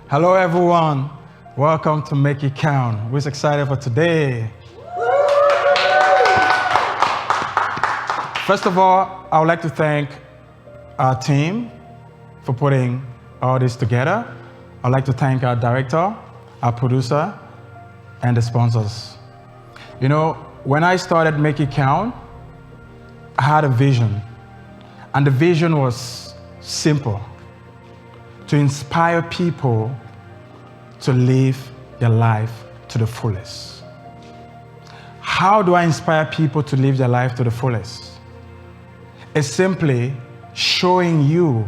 Hello, everyone. Welcome to Make It Count. We're excited for today. First of all, I would like to thank our team for putting all this together. I'd like to thank our director, our producer, and the sponsors. You know, when I started Make It Count, I had a vision. And the vision was simple: to inspire people to live their life to the fullest. How do I inspire people to live their life to the fullest? It's simply showing you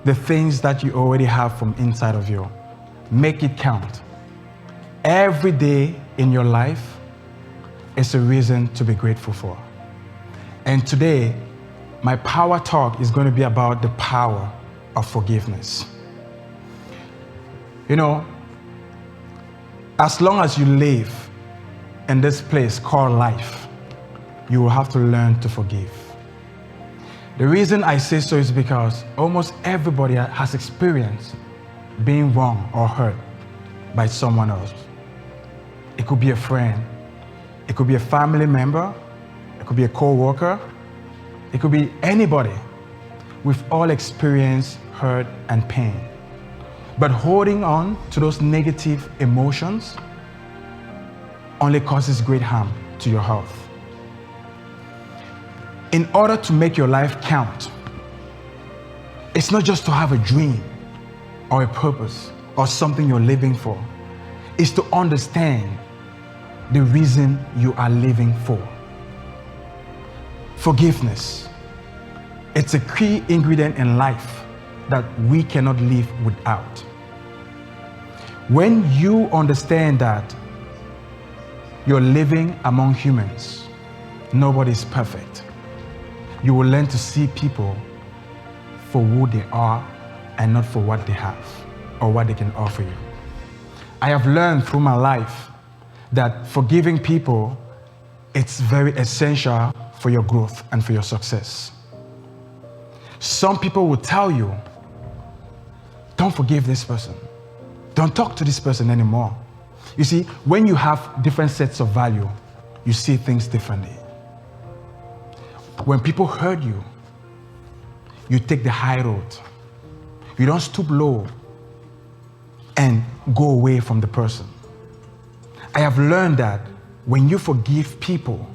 the things that you already have from inside of you. Make it count. Every day in your life is a reason to be grateful for. And today, my power talk is going to be about the power of forgiveness. You know, as long as you live in this place called life, you will have to learn to forgive. The reason I say so is because almost everybody has experienced being wrong or hurt by someone else. It could be a friend, it could be a family member, it could be a co-worker, it could be anybody. We've all experienced hurt and pain. But holding on to those negative emotions only causes great harm to your health. In order to make your life count, it's not just to have a dream or a purpose or something you're living for. It's to understand the reason you are living for. Forgiveness. It's a key ingredient in life that we cannot live without. When you understand that you're living among humans, nobody's perfect, you will learn to see people for who they are and not for what they have or what they can offer you. I have learned through my life that forgiving people, it's very essential for your growth and for your success. Some people will tell you, don't forgive this person. Don't talk to this person anymore. You see, when you have different sets of value, you see things differently. When people hurt you, you take the high road. You don't stoop low and go away from the person. I have learned that when you forgive people,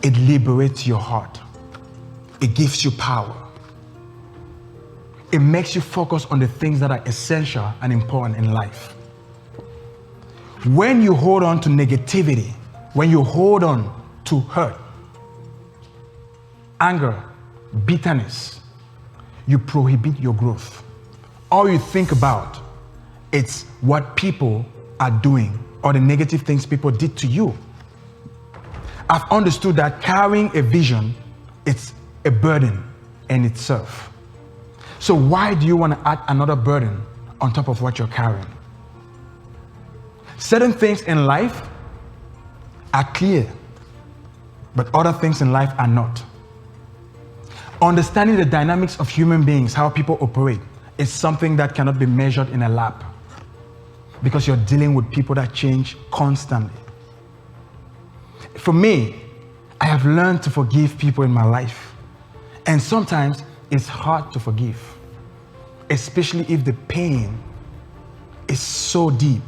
it liberates your heart. It gives you power. It makes you focus on the things that are essential and important in life. When you hold on to negativity, when you hold on to hurt, anger, bitterness, you prohibit your growth. All you think about, it's what people are doing or the negative things people did to you. I've understood that carrying a vision, it's a burden in itself. So why do you want to add another burden on top of what you're carrying? Certain things in life are clear, but other things in life are not. Understanding the dynamics of human beings, how people operate, is something that cannot be measured in a lab because you're dealing with people that change constantly. For me, I have learned to forgive people in my life. And sometimes it's hard to forgive, especially if the pain is so deep.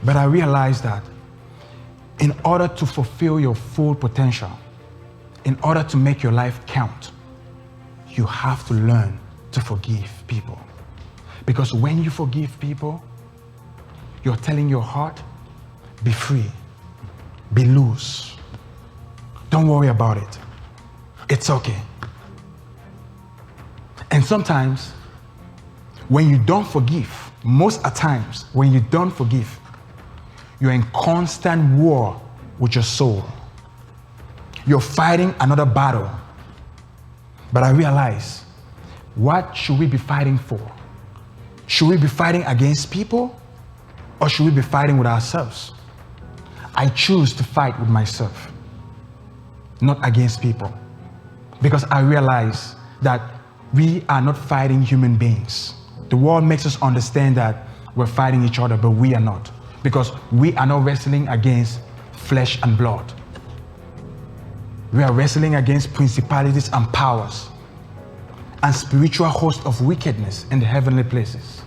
But I realized that in order to fulfill your full potential, in order to make your life count, you have to learn to forgive people. Because when you forgive people, you're telling your heart, be free, be loose. Don't worry about it. It's okay. And sometimes, when you don't forgive, most at times, when you don't forgive, you're in constant war with your soul. You're fighting another battle. But I realize, what should we be fighting for? Should we be fighting against people, or should we be fighting with ourselves? I choose to fight with myself, not against people. Because I realize that we are not fighting human beings. The world makes us understand that we're fighting each other, but we are not. Because we are not wrestling against flesh and blood. We are wrestling against principalities and powers and spiritual hosts of wickedness in the heavenly places.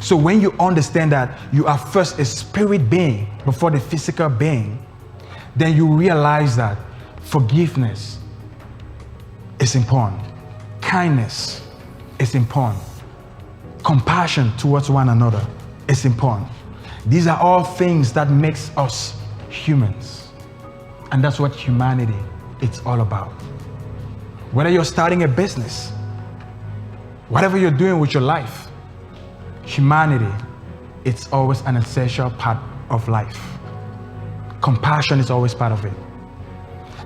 So when you understand that you are first a spirit being before the physical being, then you realize that forgiveness is important. Kindness is important. Compassion towards one another is important. These are all things that makes us humans. And that's what humanity is all about. Whether you're starting a business, whatever you're doing with your life, humanity, it's always an essential part of life. Compassion is always part of it.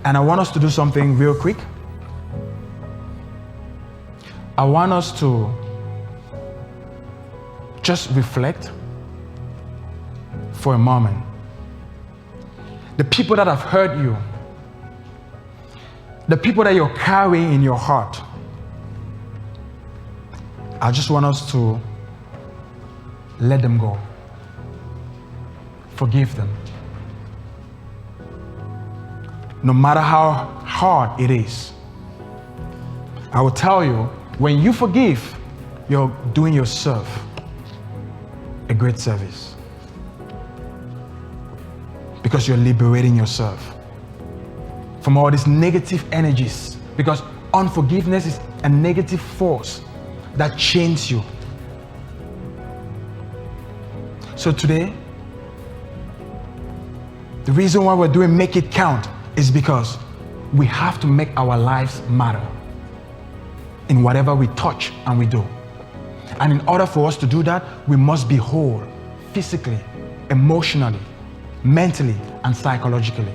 And I want us to do something real quick. I want us to just reflect for a moment. The people that have hurt you, the people that you're carrying in your heart, I just want us to let them go. Forgive them. No matter how hard it is. I will tell you, when you forgive, you're doing yourself a great service. Because you're liberating yourself from all these negative energies. Because unforgiveness is a negative force that chains you. So today, the reason why we're doing Make It Count is because we have to make our lives matter in whatever we touch and we do. And in order for us to do that, we must be whole, physically, emotionally, mentally, and psychologically.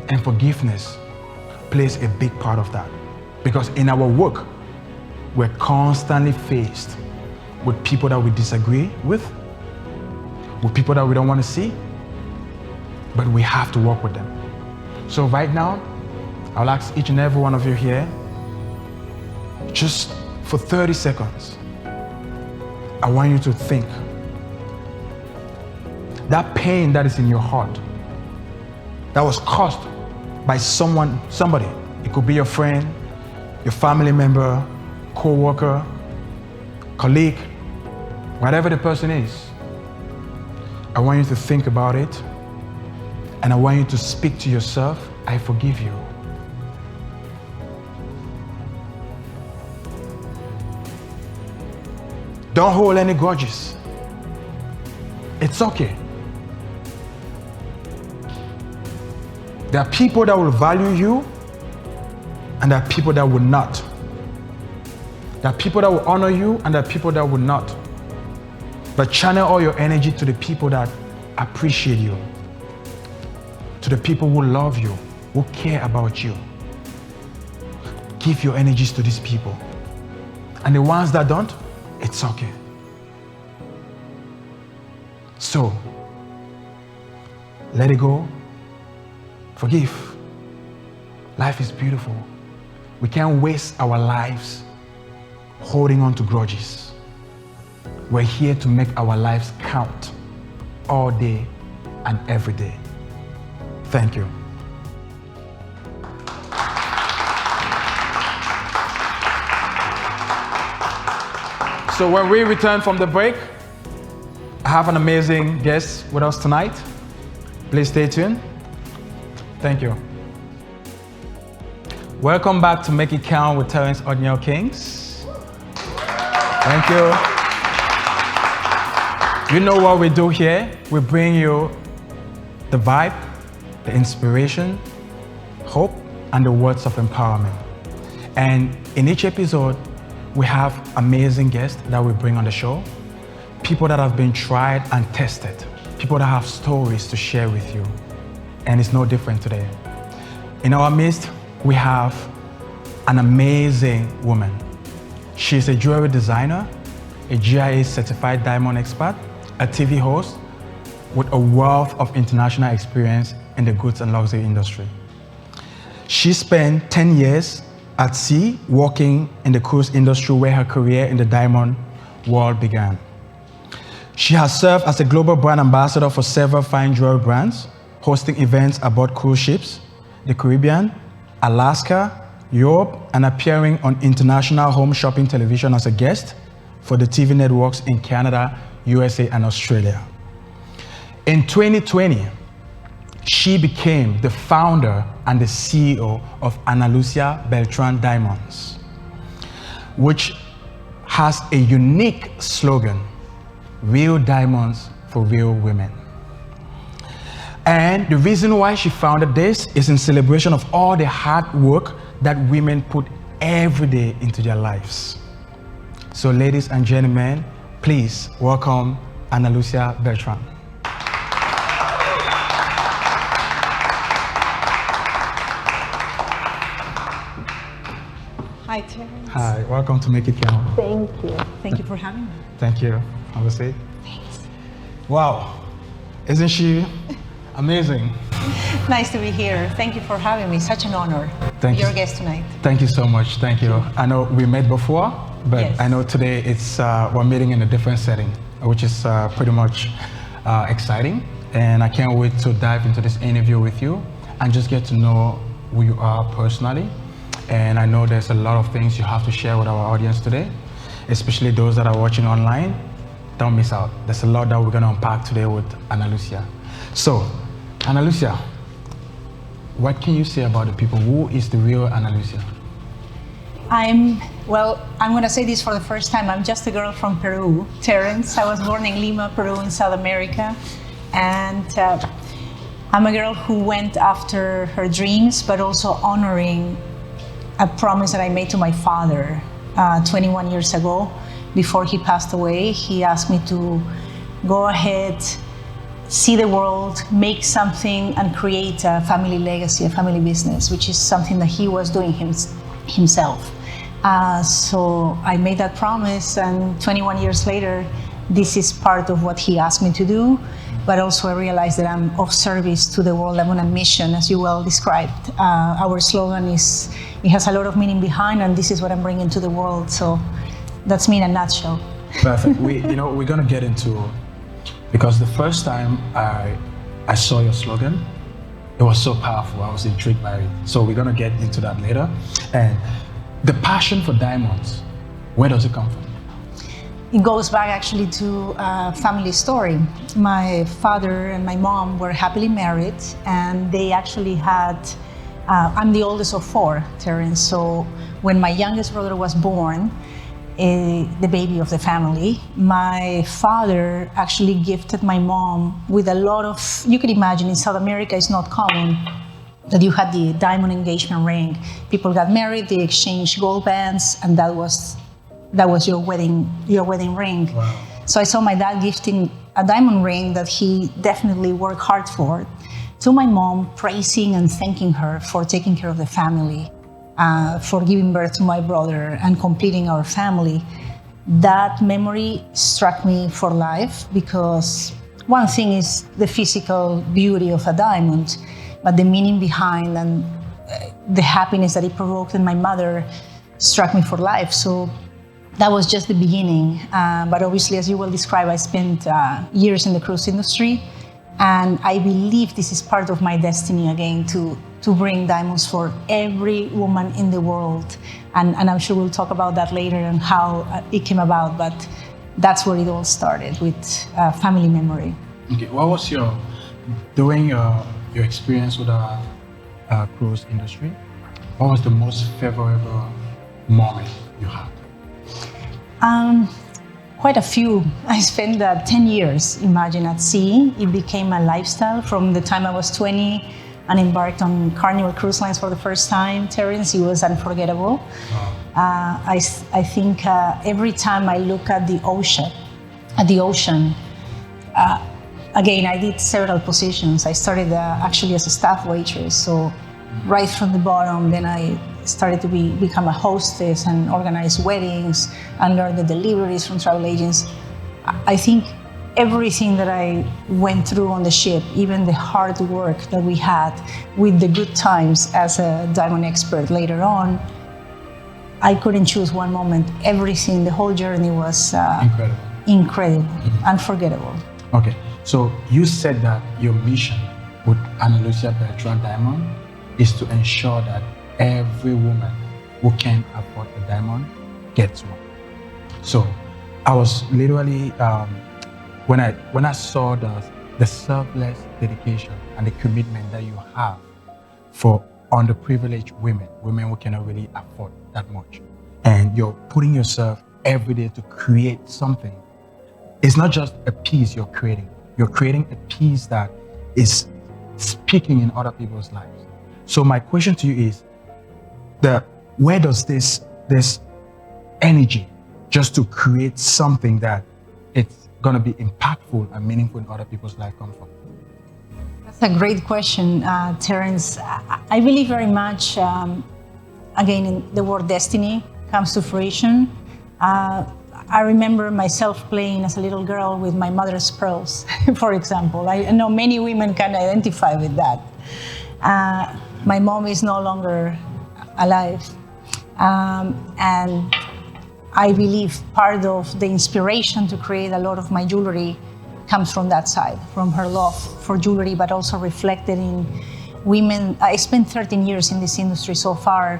And forgiveness plays a big part of that. Because in our work, we're constantly faced with people that we disagree with people that we don't want to see, but we have to work with them. So right now, I'll ask each and every one of you here, just for 30 seconds, I want you to think. That pain that is in your heart, that was caused by somebody. It could be your friend, your family member, co-worker, colleague, whatever the person is. I want you to think about it, and I want you to speak to yourself, I forgive you. Don't hold any grudges. It's okay. There are people that will value you, and there are people that will not. There are people that will honor you, and there are people that will not. But channel all your energy to the people that appreciate you, to the people who love you, who care about you. Give your energies to these people. And the ones that don't, it's okay. So, let it go. Forgive. Life is beautiful. We can't waste our lives holding on to grudges. We're here to make our lives count all day and every day. Thank you. So when we return from the break, I have an amazing guest with us tonight. Please stay tuned. Thank you. Welcome back to Make It Count with Terence, Othniel Kings. Thank you. You know what we do here? We bring you the vibe, the inspiration, hope, and the words of empowerment. And in each episode, we have amazing guests that we bring on the show. People that have been tried and tested. People that have stories to share with you. And it's no different today. In our midst, we have an amazing woman. She's a jewelry designer, a GIA certified diamond expert, a TV host with a wealth of international experience in the goods and luxury industry. She spent 10 years at sea working in the cruise industry, where her career in the diamond world began. She has served as a global brand ambassador for several fine jewelry brands, hosting events aboard cruise ships, the Caribbean, Alaska, Europe, and appearing on international home shopping television as a guest for the TV networks in Canada, USA, and Australia. In 2020, she became the founder and the CEO of Analucia Beltran Diamonds, which has a unique slogan, "Real diamonds for real women." And the reason why she founded this is in celebration of all the hard work that women put every day into their lives. So ladies and gentlemen, please welcome Analucia Beltran. Hi, Terence. Hi, welcome to Make It Count. Thank you. Thank you for having me. Thank you. Have a seat. Thanks. Wow, isn't she amazing? Nice to be here. Thank you for having me. Such an honor. Thank you. Your guest tonight. Thank you so much. Thank you. I know we met before, but Yes. I know today it's we're meeting in a different setting, which is pretty much exciting. And I can't wait to dive into this interview with you and just get to know who you are personally. And I know there's a lot of things you have to share with our audience today, especially those that are watching online. Don't miss out. There's a lot that we're going to unpack today with Analucia. So, Analucia, what can you say about the people? Who is the real Analucia? I'm going to say this for the first time. I'm just a girl from Peru, Terence. I was born in Lima, Peru, in South America. And I'm a girl who went after her dreams, but also honoring a promise that I made to my father 21 years ago. Before he passed away, he asked me to go ahead, see the world, make something, and create a family legacy, a family business, which is something that he was doing himself. So I made that promise, and 21 years later, this is part of what he asked me to do. But also I realized that I'm of service to the world. I'm on a mission, as you well described. Our slogan it has a lot of meaning behind, and this is what I'm bringing to the world. So that's me in a nutshell. Perfect. We're gonna get into, because the first time I saw your slogan, it was so powerful. I was intrigued by it. So we're gonna get into that later. And the passion for diamonds, where does it come from? It goes back actually to a family story. My father and my mom were happily married, and they actually had, I'm the oldest of four, Terence, so when my youngest brother was born, the baby of the family, my father actually gifted my mom with a lot of, you could imagine in South America it's not common that you had the diamond engagement ring. People got married, they exchanged gold bands, and that was your wedding ring. Wow. So I saw my dad gifting a diamond ring that he definitely worked hard for to my mom, praising and thanking her for taking care of the family, for giving birth to my brother and completing our family. That memory struck me for life, because one thing is the physical beauty of a diamond, but the meaning behind and the happiness that it provoked in my mother struck me for life. So that was just the beginning. But obviously, as you well described, I spent years in the cruise industry, and I believe this is part of my destiny again, to bring diamonds for every woman in the world. And I'm sure we'll talk about that later and how it came about, but that's where it all started, with family memory. Okay, what was during your experience with the cruise industry, what was the most favorable moment you had? Quite a few. I spent 10 years, imagine, at sea. It became a lifestyle from the time I was 20 and embarked on Carnival Cruise Lines for the first time. Terence, it was unforgettable. Wow. I think every time I look at the ocean, again, I did several positions. I started actually as a staff waitress, so right from the bottom, then I started to become a hostess and organize weddings and learn the deliveries from travel agents. I think everything that I went through on the ship, even the hard work that we had with the good times as a diamond expert later on, I couldn't choose one moment. Everything, the whole journey was incredible, unforgettable. Okay, so you said that your mission with Analucia Beltran Diamond is to ensure that every woman who can afford a diamond gets one. So I was literally, when I saw the selfless dedication and the commitment that you have for underprivileged women who cannot really afford that much, and you're putting yourself every day to create something. It's not just a piece you're creating a piece that is speaking in other people's lives. So my question to you is, where does this energy just to create something that it's going to be impactful and meaningful in other people's life come from? That's a great question, Terence. I believe very much, again, in the word destiny comes to fruition. I remember myself playing as a little girl with my mother's pearls, for example. I know many women can identify with that. My mom is no longer alive. And I believe part of the inspiration to create a lot of my jewelry comes from that side, from her love for jewelry, but also reflected in women. I spent 13 years in this industry so far,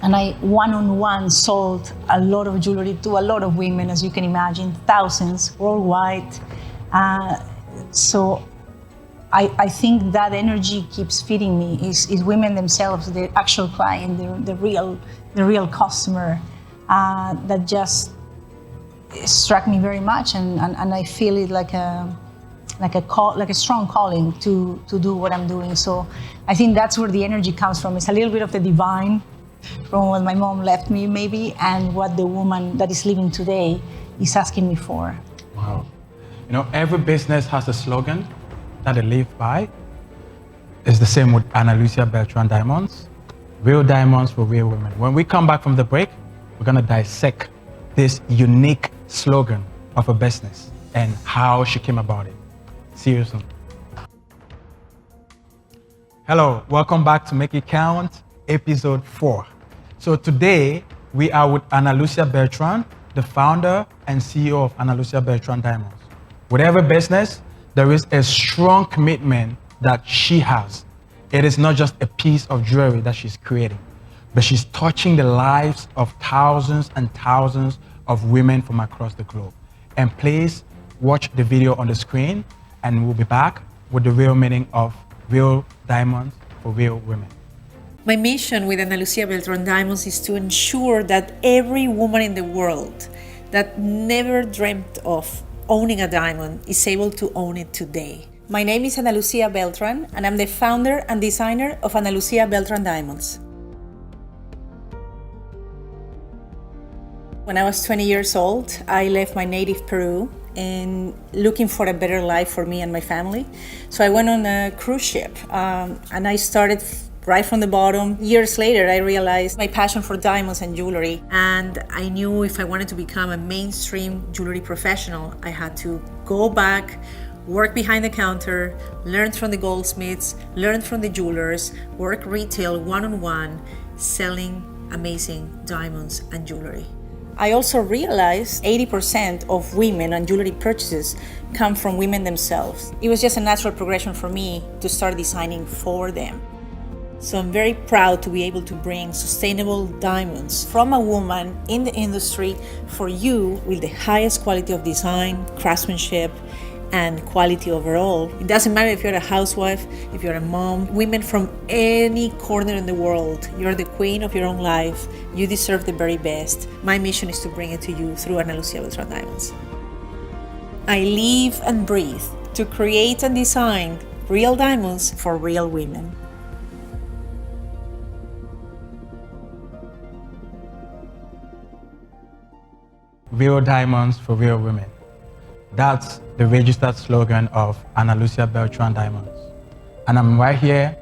and I one-on-one sold a lot of jewelry to a lot of women, as you can imagine, thousands worldwide. So I think that energy keeps feeding me, is women themselves, the actual client, the real customer, that just struck me very much, and I feel it like a strong calling to do what I'm doing. So I think that's where the energy comes from. It's a little bit of the divine from what my mom left me, maybe, and what the woman that is living today is asking me for. Wow. You know, every business has a slogan that they live by. It's the same with Analucia Beltran Diamonds. Real diamonds for real women. When we come back from the break, we're going to dissect this unique slogan of a business and how she came about it. See you soon. Hello, welcome back to Make It Count, episode 4. So today we are with Analucia Beltran, the founder and CEO of Analucia Beltran Diamonds. With every business, there is a strong commitment that she has. It is not just a piece of jewelry that she's creating, but she's touching the lives of thousands and thousands of women from across the globe. And please watch the video on the screen, and we'll be back with the real meaning of real diamonds for real women. My mission with Analucia Beltran Diamonds is to ensure that every woman in the world that never dreamt of owning a diamond is able to own it today. My name is Analucia Beltran, and I'm the founder and designer of Analucia Beltran Diamonds. When I was 20 years old, I left my native Peru and looking for a better life for me and my family. So I went on a cruise ship, and I started right from the bottom. Years later, I realized my passion for diamonds and jewelry, and I knew if I wanted to become a mainstream jewelry professional, I had to go back, work behind the counter, learn from the goldsmiths, learn from the jewelers, work retail one-on-one, selling amazing diamonds and jewelry. I also realized 80% of women and jewelry purchases come from women themselves. It was just a natural progression for me to start designing for them. So I'm very proud to be able to bring sustainable diamonds from a woman in the industry for you with the highest quality of design, craftsmanship, and quality overall. It doesn't matter if you're a housewife, if you're a mom, women from any corner in the world, you're the queen of your own life. You deserve the very best. My mission is to bring it to you through Analucia Beltran Diamonds. I live and breathe to create and design real diamonds for real women. Real diamonds for real women. That's the registered slogan of Analucia Beltran Diamonds. And I'm right here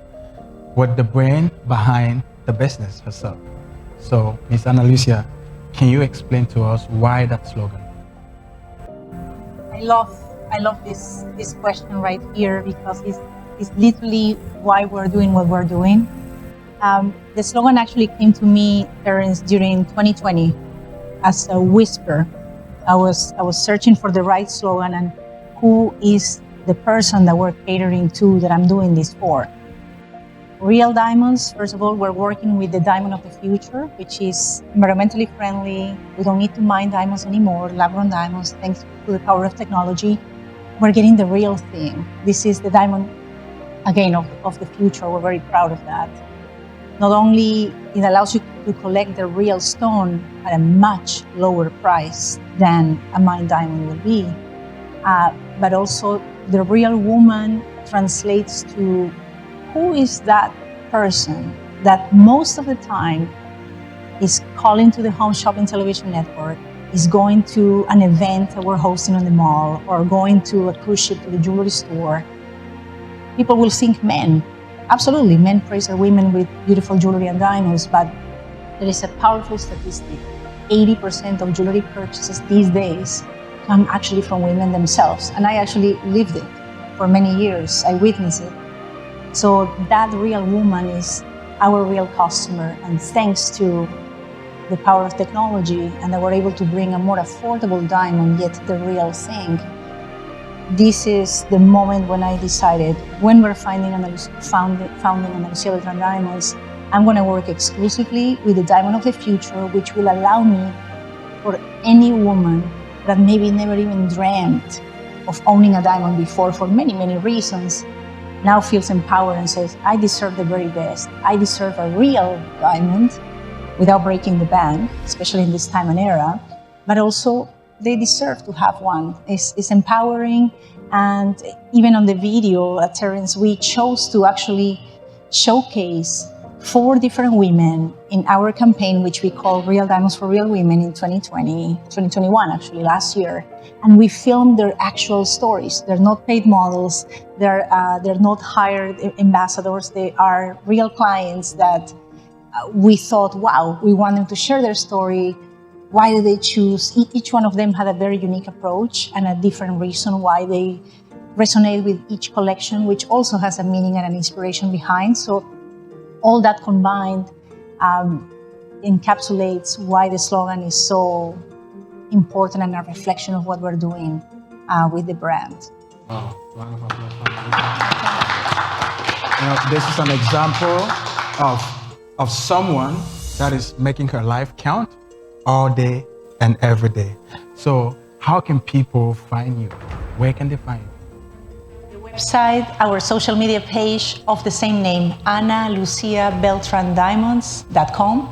with the brain behind the business herself. So, Ms. Analucia, can you explain to us why that slogan? I love this question right here, because it's literally why we're doing what we're doing. The slogan actually came to me, Terence, during 2020 as a whisper. I was searching for the right slogan and who is the person that we're catering to, that I'm doing this for. Real diamonds, first of all, we're working with the diamond of the future, which is environmentally friendly. We don't need to mine diamonds anymore, lab-grown diamonds, thanks to the power of technology. We're getting the real thing. This is the diamond, again, of the future. We're very proud of that. Not only it allows you to collect the real stone at a much lower price than a mined diamond will be, but also the real woman translates to who is that person that most of the time is calling to the Home Shopping Television Network, is going to an event that we're hosting on the mall, or going to a cruise ship to the jewelry store. People will think men. Absolutely, men praise their women with beautiful jewelry and diamonds, but there is a powerful statistic. 80% of jewelry purchases these days come actually from women themselves. And I actually lived it for many years. I witnessed it. So that real woman is our real customer, and thanks to the power of technology and that we're able to bring a more affordable diamond, yet the real thing, this is the moment when I decided, when we're founding Analucia Beltran Diamonds, I'm going to work exclusively with the diamond of the future, which will allow me, for any woman that maybe never even dreamt of owning a diamond before for many, many reasons, now feels empowered and says, I deserve the very best. I deserve a real diamond without breaking the bank, especially in this time and era, but also they deserve to have one. It's empowering. And even on the video, Terence, we chose to actually showcase 4 different women in our campaign, which we call Real Diamonds for Real Women in 2021, actually, last year. And we filmed their actual stories. They're not paid models. They're not hired ambassadors. They are real clients that we thought, wow, we want them to share their story. Why did they choose? Each one of them had a very unique approach and a different reason why they resonate with each collection, which also has a meaning and an inspiration behind. So all that combined encapsulates why the slogan is so important and a reflection of what we're doing with the brand. Wow. This is an example of someone that is making her life count all day and every day. So how can people find you? Where can they find you? The website, our social media page of the same name, analuciabeltrandiamonds.com.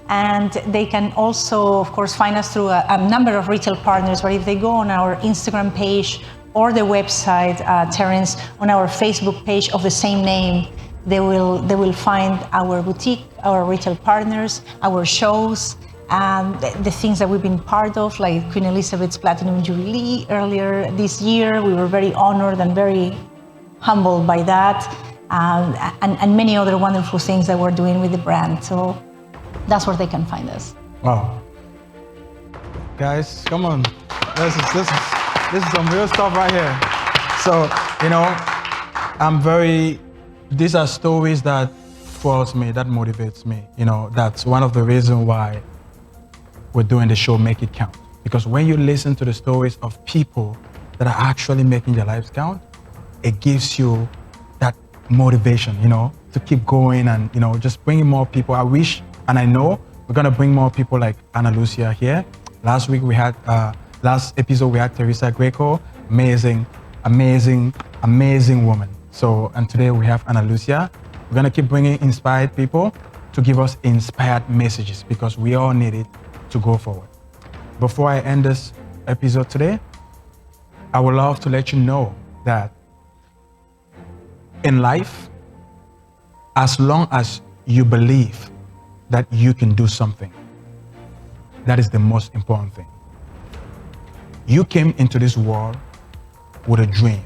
And they can also, of course, find us through a number of retail partners, but if they go on our Instagram page or the website, Terence, on our Facebook page of the same name, they will find our boutique, our retail partners, our shows, and the things that we've been part of, like Queen Elizabeth's Platinum Jubilee earlier this year. We were very honored and very humbled by that, and many other wonderful things that we're doing with the brand. So that's where they can find us. Wow. Guys, come on. This is some real stuff right here. So, these are stories that fuels me, that motivates me. That's one of the reasons why we're doing the show Make It Count. Because when you listen to the stories of people that are actually making their lives count, it gives you that motivation, to keep going and, just bringing more people. I wish, and I know, we're gonna bring more people like Analucia here. Last week we had, last episode we had Teresa Greco, amazing woman. So, and today we have Analucia. We're gonna keep bringing inspired people to give us inspired messages because we all need it to go forward. Before I end this episode today, I would love to let you know that in life, as long as you believe that you can do something, that is the most important thing. You came into this world with a dream,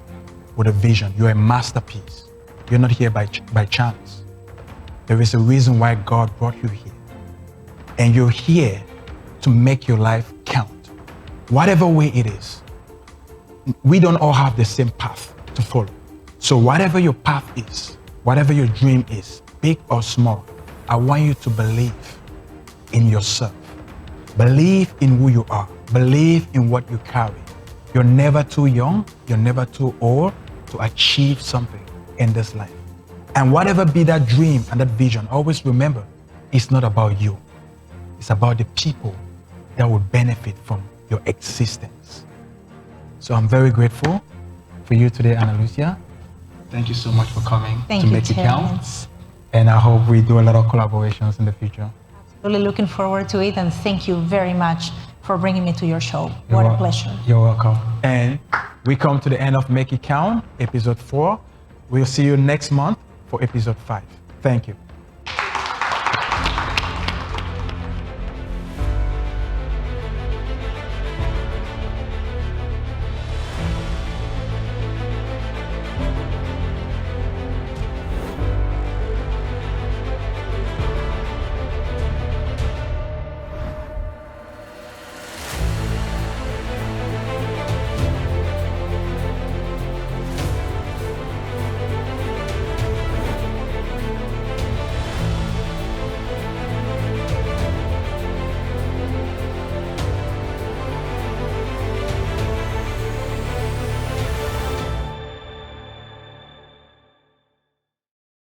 with a vision. You're a masterpiece. You're not here by chance. There is a reason why God brought you here. And you're here to make your life count. Whatever way it is. We don't all have the same path to follow. So whatever your path is, whatever your dream is, big or small, I want you to believe in yourself. Believe in who you are. Believe in what you carry. You're never too young, you're never too old to achieve something in this life. And whatever be that dream and that vision, always remember, it's not about you. It's about the people that will benefit from your existence. So I'm very grateful for you today, Analucia. Thank you so much for coming to Make It Count. Terence. And I hope we do a lot of collaborations in the future. Really looking forward to it, and thank you very much for bringing me to your show. What a pleasure. You're welcome. And we come to the end of Make It Count, episode 4. We'll see you next month for episode 5. Thank you.